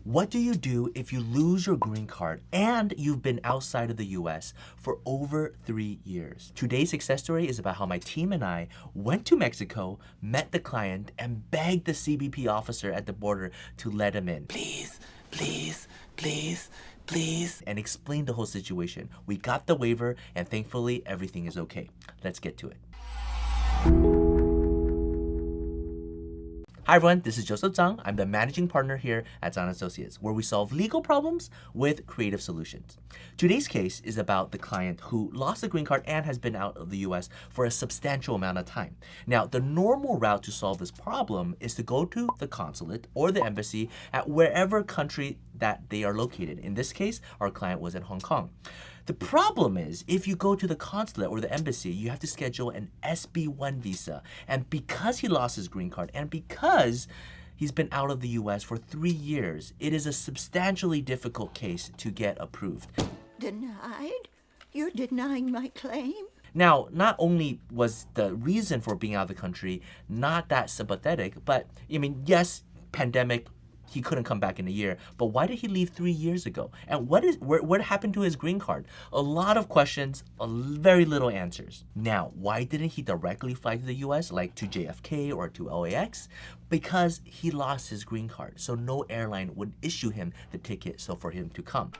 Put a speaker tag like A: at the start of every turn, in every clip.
A: What do you do if you lose your green card and you've been outside of the US for over 3 years? Today's success story is about how my team and I went to Mexico, met the client, and begged the CBP officer at the border to let him in. Please, please, please, please, and explained the whole situation. We got the waiver, and thankfully everything is okay. Let's get to it. Hi everyone, this is Joseph Tsang. I'm the managing partner here at Tsang Associates, where we solve legal problems with creative solutions. Today's case is about the client who lost the green card and has been out of the US for a substantial amount of time. Now, the normal route to solve this problem is to go to the consulate or the embassy at wherever country that they are located. In this case, our client was in Hong Kong. The problem is, if you go to the consulate or the embassy, you have to schedule an SB-1 visa. And because he lost his green card and because he's been out of the US for 3 years, it is a substantially difficult case to get approved.
B: Denied? You're denying my claim?
A: Now, not only was the reason for being out of the country not that sympathetic, but I mean, yes, pandemic, he couldn't come back in a year, but why did he leave 3 years ago? And what happened to his green card? A lot of questions, very little answers. Now, why didn't he directly fly to the US, like to JFK or to LAX? Because he lost his green card, so no airline would issue him the ticket so for him to come.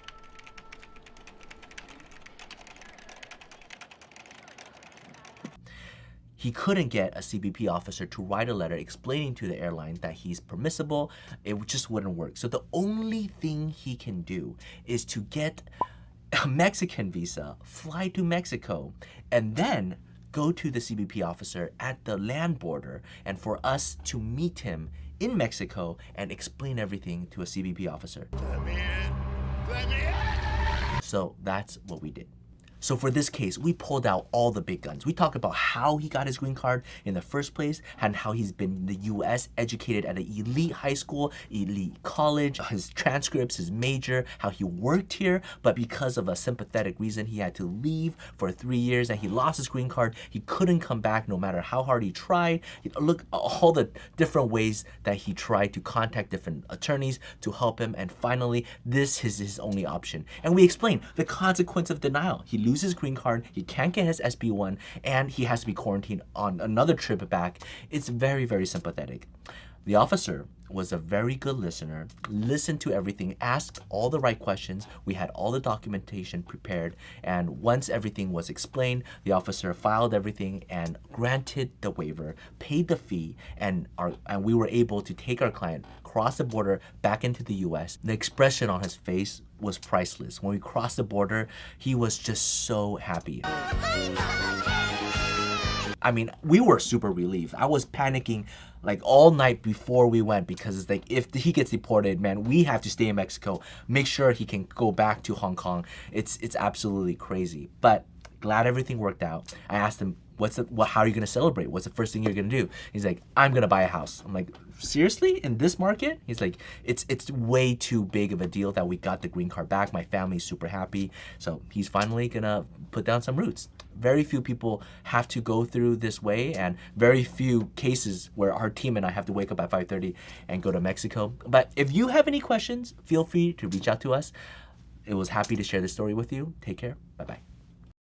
A: He couldn't get a CBP officer to write a letter explaining to the airline that he's permissible. It just wouldn't work. So the only thing he can do is to get a Mexican visa, fly to Mexico, and then go to the CBP officer at the land border and for us to meet him in Mexico and explain everything to a CBP officer.
C: Let me in. Let me in.
A: So that's what we did. So for this case, we pulled out all the big guns. We talked about how he got his green card in the first place and how he's been in the US, educated at an elite high school, elite college, his transcripts, his major, how he worked here, but because of a sympathetic reason, he had to leave for 3 years and he lost his green card. He couldn't come back no matter how hard he tried. Look, all the different ways that he tried to contact different attorneys to help him. And finally, this is his only option. And we explained the consequence of denial. He loses his green card, he can't get his SB-1, and he has to be quarantined on another trip back. It's very, very sympathetic. The officer was a very good listener, listened to everything, asked all the right questions. We had all the documentation prepared, and once everything was explained, the officer filed everything and granted the waiver, paid the fee, and we were able to take our client cross the border back into the US. The expression on his face was priceless. When we crossed the border, he was just so happy. I mean, we were super relieved. I was panicking like all night before we went because it's like, if he gets deported, man, we have to stay in Mexico, make sure he can go back to Hong Kong. It's absolutely crazy, but glad everything worked out. I asked him, how are you gonna celebrate? What's the first thing you're gonna do? He's like, I'm gonna buy a house. I'm like, seriously? In this market? He's like, it's way too big of a deal that we got the green card back. My family's super happy. So he's finally gonna put down some roots. Very few people have to go through this way, and very few cases where our team and I have to wake up at 5:30 and go to Mexico. But if you have any questions, feel free to reach out to us. It was happy to share this story with you. Take care. Bye-bye.